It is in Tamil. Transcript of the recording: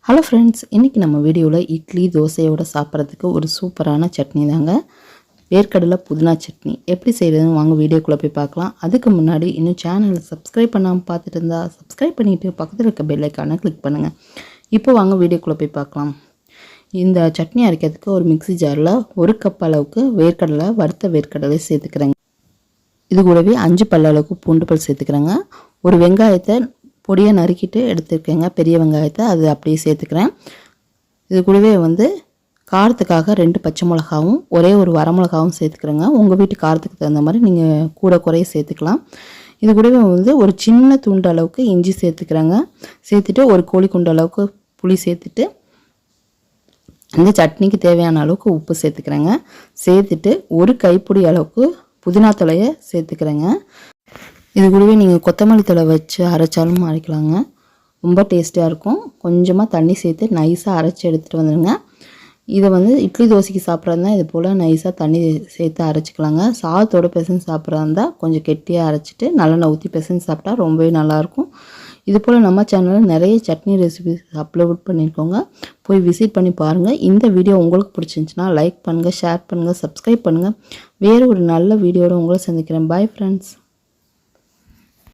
ஹலோ ஃப்ரெண்ட்ஸ், இன்றைக்கி நம்ம வீடியோவில் இட்லி தோசையோடு சாப்பிட்றதுக்கு ஒரு சூப்பரான சட்னி தாங்க. வேர்க்கடலை புதினா சட்னி எப்படி செய்கிறதுன்னு வாங்க வீடியோக்குள்ளே போய் பார்க்கலாம். அதுக்கு முன்னாடி இன்னும் சேனலை சப்ஸ்கிரைப் பண்ணாமல் பார்த்துட்டு இருந்தால் சப்ஸ்கிரைப் பண்ணிவிட்டு பக்கத்தில் இருக்க பெல் ஐக்கானை கிளிக் பண்ணுங்கள். இப்போ வாங்க வீடியோக்குள்ளே போய் பார்க்கலாம். இந்த சட்னி அரைக்கிறதுக்கு ஒரு மிக்ஸி ஜாரில் 1 கப் அளவுக்கு வேர்க்கடலை, வறுத்த வேர்க்கடலை சேர்த்துக்கிறேங்க. இது கூடவே 5 பல் அளவுக்கு பூண்டு பல் சேர்த்துக்கிறேங்க. ஒரு வெங்காயத்தை பொடியாக நறுக்கிட்டு எடுத்துருக்கேங்க, பெரிய வெங்காயத்தை அது அப்படியே சேர்த்துக்கிறேன். இது கூடவே காரத்துக்காக 2 பச்சை மிளகாவும் ஒரே ஒரு வரமிளகாவும் சேர்த்துக்கிறேங்க. உங்கள் வீட்டு காரத்துக்கு தகுந்த மாதிரி நீங்கள் கூட குறைய சேர்த்துக்கலாம். இது கூடவே ஒரு சின்ன துண்டு அளவுக்கு இஞ்சி சேர்த்துக்கிறேங்க. சேர்த்துட்டு ஒரு கோழி குண்டு அளவுக்கு புளி சேர்த்துட்டு இந்த சட்னிக்கு தேவையான அளவுக்கு உப்பு சேர்த்துக்கிறேங்க. சேர்த்துட்டு ஒரு கைப்பிடி அளவுக்கு புதினா தழையை சேர்த்துக்கிறேங்க. இது கூடவே நீங்கள் கொத்தமல்லி தழை வச்சு அரைச்சாலும் அரைக்கலாங்க, ரொம்ப டேஸ்ட்டாக இருக்கும். கொஞ்சமாக தண்ணி சேர்த்து நைஸாக அரைச்சி எடுத்துகிட்டு வந்துடுங்க. இதை இட்லி தோசைக்கு சாப்பிட்றதா இது போல் நைஸாக தண்ணி சேர்த்து அரைச்சிக்கலாங்க. சாதத்தோடு பிசைஞ்சு சாப்பிட்றதா இருந்தால் கொஞ்சம் கெட்டியாக அரைச்சிட்டு நல்லெண்ணெய் ஊற்றி பிசைஞ்சு சாப்பிட்டா ரொம்பவே நல்லாயிருக்கும். இது போல் நம்ம சேனலில் நிறைய சட்னி ரெசிபிஸ் அப்லோட் பண்ணியிருக்கோங்க, போய் விசிட் பண்ணி பாருங்கள். இந்த வீடியோ உங்களுக்கு பிடிச்சிருந்துச்சுன்னா லைக் பண்ணுங்கள், ஷேர் பண்ணுங்கள், சப்ஸ்கிரைப் பண்ணுங்கள். வேறு ஒரு நல்ல வீடியோட உங்களை சந்திக்கிறேன். Bye friends.